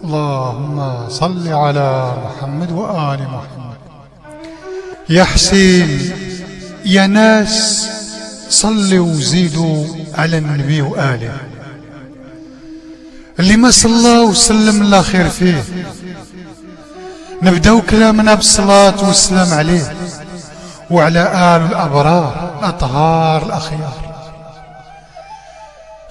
اللهم صل على محمد وآل محمد. يا حسين يا ناس صلوا وزيدوا على النبي وآله، اللي ما صلى وسلم الله خير فيه. نبداو كلامنا بالصلاة والسلام عليه وعلى آل الأبرار الأطهار الأخيار.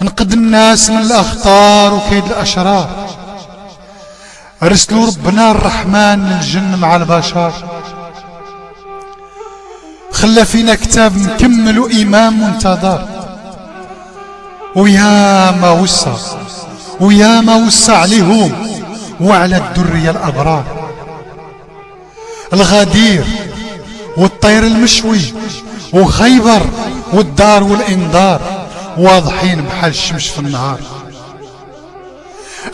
نقد الناس من الأخطار وكيد الأشرار، رسلوا ربنا الرحمن للجن مع البشر. خلى فينا كتاب مكمل وإمام منتظر، ويا ما وسع عليهم وعلى الدرية الأبرار. الغدير والطير المشوي وخيبر والدار والإنذار واضحين بحال الشمس في النهار.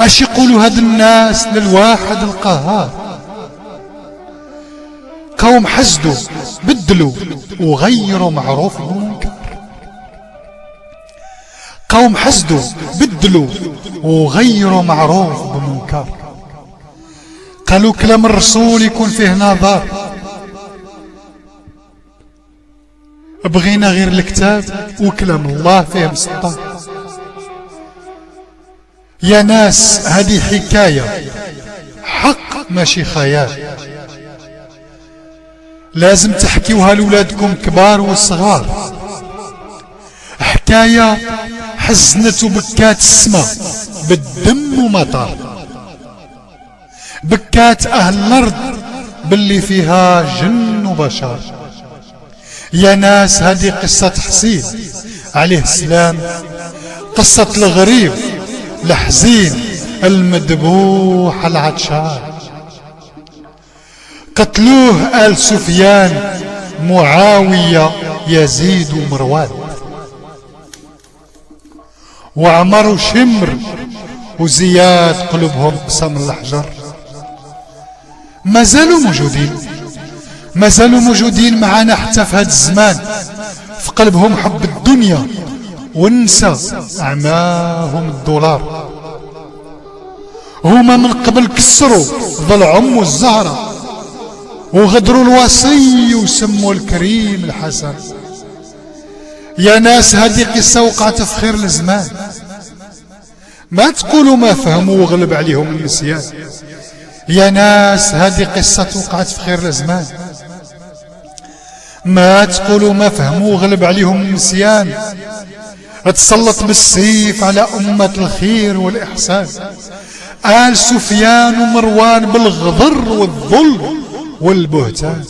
اش يقولوا هاد الناس للواحد القهار؟ قوم حسدوا بدلوا وغيروا معروف بمنكر. قوم حسدوا بدلوا وغيروا معروف بمنكر. قالوا كلام الرسول يكون فيه نظر، بغينا غير الكتاب وكلام الله فيه مسطر. يا ناس هذه حكاية حق ماشي خيال، لازم تحكيوها لولادكم كبار والصغار. حكاية حزنت وبكات السما بالدم ومطر، بكات أهل الأرض باللي فيها جن وبشر. يا ناس هذه قصة حسين عليه السلام، قصة الغريب الحزين المذبوح العطشان. قتلوه آل سفيان معاوية يزيد ومروان، وعمر وشمر وزياد قلوبهم قسم الحجر. ما زالوا موجودين معنا حتى في هذا الزمان، في قلبهم حب الدنيا ونسى أعماهم الدولار. هما من قبل كسروا ضلعهم والزهرة وغدروا الوصي وسموا الكريم الحسن. يا ناس هذه قصة وقعت في خير الزمان، ما تقولوا ما فهموا وغلب عليهم النسيان. يا ناس هذه قصة وقعت في خير الزمان، ما تقولوا ما فهموا وغلب عليهم النسيان. تسلط بالسيف على أمة الخير والإحسان. آل سفيان ومروان بالغدر والظلم والبهتان.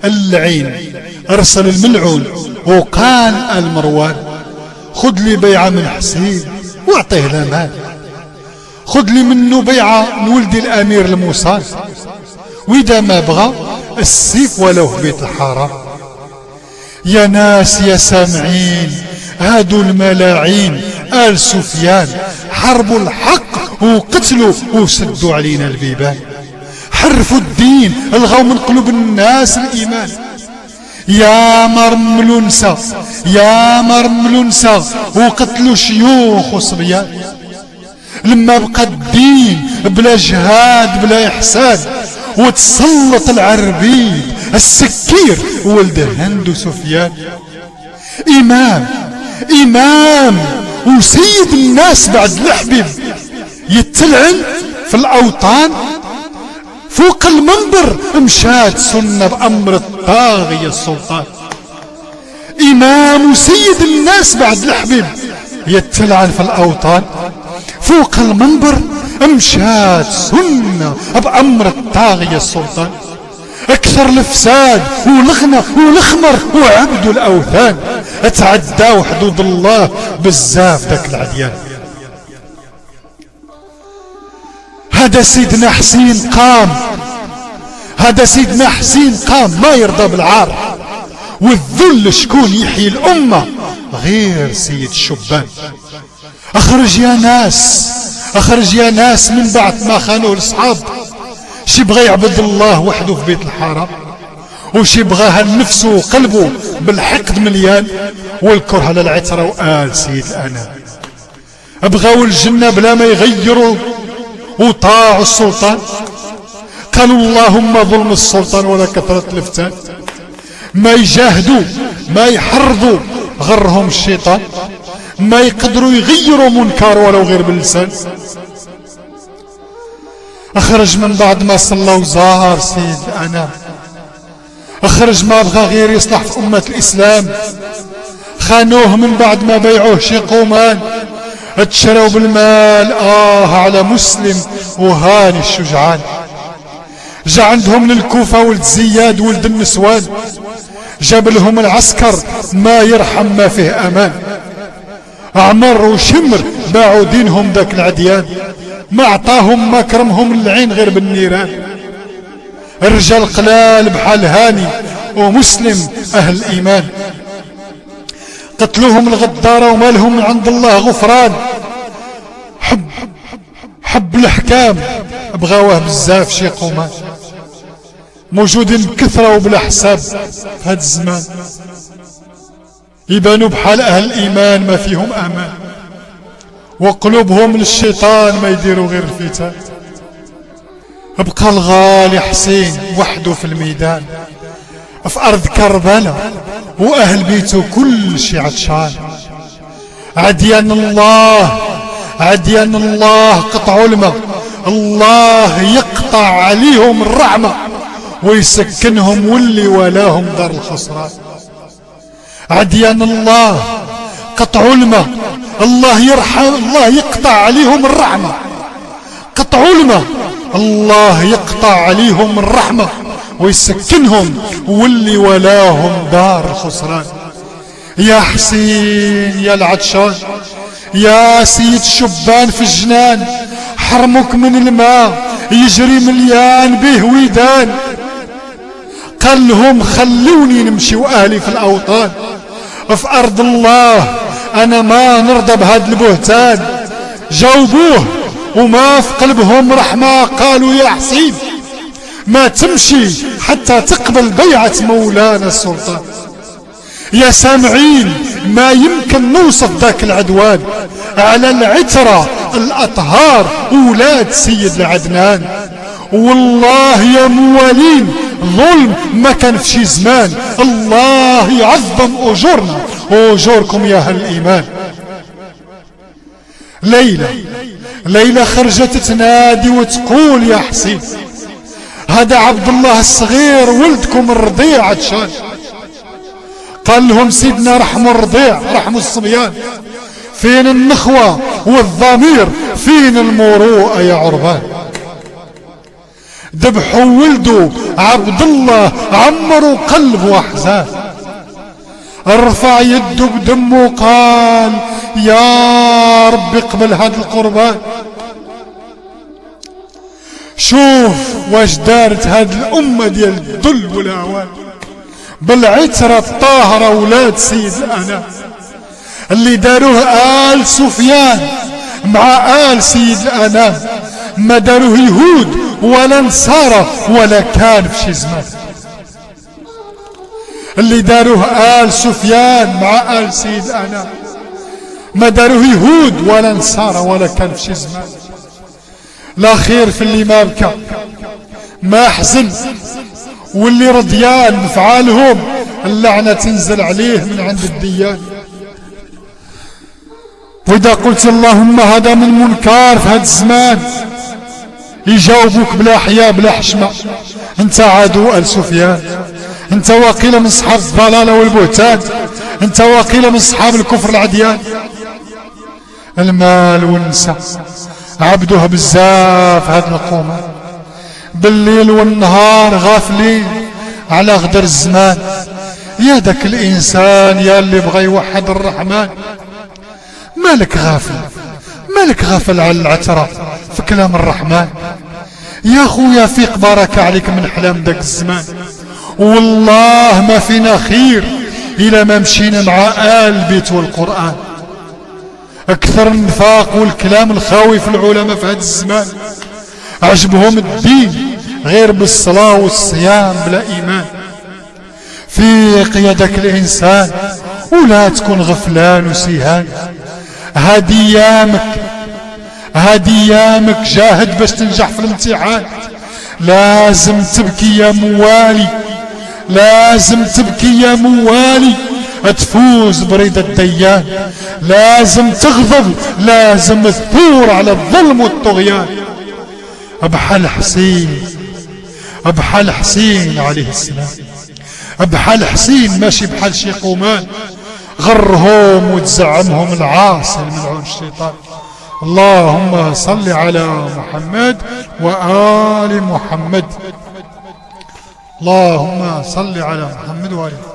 اللعين أرسل الملعون وقال آل مروان خذ لي بيعة من حسين واعطيه الأمان، خذ لي منه بيعة من ولد الأمير الموصال، وإذا ما بغى السيف ولو في بيت الحرام. يا ناس يا سامعين هادو الملاعين آل سفيان حربوا الحق وقتلوا وسدوا علينا البيبان. حرفوا الدين الغوا من قلوب الناس الإيمان. يا مرملوا نسا وقتلوا شيوخ وصبيان. لما بقى الدين بلا جهاد بلا إحسان، وتسلط العربيد السكير ولد هند سفيان. إمام وسيد الناس بعد الحبيب يتلعن في الأوطان، فوق المنبر مشات سنة بأمر الطاغية السلطان. إمام وسيد الناس بعد الحبيب يتلعن في الأوطان، فوق المنبر مشات سنة بأمر الطاغية السلطان. اكثر الفساد والغنى والخمر وعبدوا الأوثان، اتعداو حدود الله بزاف ذاك العديان. هذا سيدنا حسين قام ما يرضى بالعار والذل. شكون يحيي الأمة غير سيد الشبان؟ اخرج يا ناس من بعد ما خانوه الأصحاب. شي بغى يعبد الله وحده في بيت الحرام، وشي بغاها النفس وقلبه بالحقد مليان والكره للعترة وآل سيد الأنام. بغاو الجنة بلا ما يغيروا وطاعوا السلطان. قالوا اللهم ظلم السلطان ولا كثرة الفتان. ما يجاهدوا ما يحرضوا غرهم الشيطان، ما يقدروا يغيروا منكر ولو غير باللسان. اخرج من بعد ما صلى وزار سيد الانام، اخرج ما بغى غير يصلح في امة الاسلام. خانوه من بعد ما بيعوه شي قومان، اتشروا بالمال على مسلم وهاني الشجعان. جا عندهم للكوفة ولد زياد ولد النسوان، جاب لهم العسكر ما يرحم ما فيه امان. عمر وشمر باعوا دينهم ذاك العديان، ما اعطاهم ما كرمهم العين غير بالنيران. الرجال قلال بحال هاني ومسلم اهل الايمان، قتلوهم الغدارة وما لهم من عند الله غفران. حب الحكام بغاوه بزاف شي قومان، موجودين بكثرة وبلا حساب في هذا الزمان، يبانوا بحال اهل الايمان ما فيهم امان، وقلوبهم للشيطان ما يديروا غير الفتان. بقى الغالي حسين وحده في الميدان في ارض كربلاء، واهل بيته كل شي عطشان. عديان الله عديان الله قطعوا الماء، الله يقطع عليهم الرحمة ويسكنهم واللي ولاهم دار الخسران. عديان الله قطعوا الماء، الله يرحم، الله يقطع عليهم الرحمة. قطعوا الماء الله يقطع عليهم الرحمة ويسكنهم واللي ولاهم دار الخسران. يا حسين يا العطشان، يا سيد الشبان في الجنان، حرمك من الماء يجري مليان به ودان. قال لهم خلوني نمشي واهلي في الاوطان، في ارض الله انا ما نرضى بهذا البهتان. جاوبوه وما في قلبهم رحمة، قالوا يا حسين ما تمشي حتى تقبل بيعة مولانا السلطان. يا سامعين ما يمكن نوصف ذاك العدوان على العترة الأطهار أولاد سيد العدنان. والله يا موالين ظلم ما كان في شي زمان، الله يعظم أجورنا وأجوركم يا أهل الإيمان. ليلى خرجت تنادي وتقول يا حسين هذا عبد الله الصغير ولدكم الرضيع عطشان. قال لهم سيدنا رحموا الرضيع رحموا الصبيان، فين النخوة والضمير فين المروءة يا عربان. ذبحوا ولده عبد الله عمروا قلب واحزان، ارفع يده بدمه قال يا رب اقبل هذا القربان. شوف واش دارت هذه الامة ديال الذل والهوان بالعترة الطاهرة ولاد سيد الانام، اللي داروه آل سفيان مع آل سيد الانام، ما داروه يهود ولا نصارى ولا كان في شي زمان. اللي داروه آل سفيان مع آل سيد الانام ما داروه يهود ولا نصارى ولا كان في شي زمان. لا خير في اللي ما بكى ما حزن، واللي رضيان بفعالهم اللعنة تنزل عليه من عند الديان. واذا قلت اللهم هذا من منكر في هذا الزمان يجاوبوك بلا حياء بلا حشمة، انت عدو آل سفيان، انت واقيل من صحاب الضلالة والبهتان، انت واقيل من صحاب الكفر العديان. المال والنساء عبدوها بزاف هاد القومة، بالليل والنهار غافلين على غدر الزمان. يا داك الانسان يا اللي بغى يوحد الرحمن، مالك غافل على العترة في كلام الرحمن. يا خويا فيق بارك عليك من حلام داك الزمان، والله ما فينا خير الى ما مشينا مع آل بيت والقرآن. اكثر النفاق والكلام الخاوي في العلماء في هذا الزمان، عجبهم الدين غير بالصلاة والصيام بلا ايمان. فيق يا داك الانسان ولا تكون غفلان وسيهان، هادي ايامك هادي ايامك، جاهد باش تنجح في الامتحان. لازم تبكي يا موالي، لازم تبكي يا موالي، تفوز برضا الديان. لازم تغضب، لازم تثور على الظلم والطغيان. بحال حسين، بحال حسين عليه السلام، بحال حسين، ماشي بحال شي قومان غرهم وتزعمهم العاصي الملعون الشيطان. اللهم صل على محمد وآل محمد. اللهم صل على محمد وآل محمد.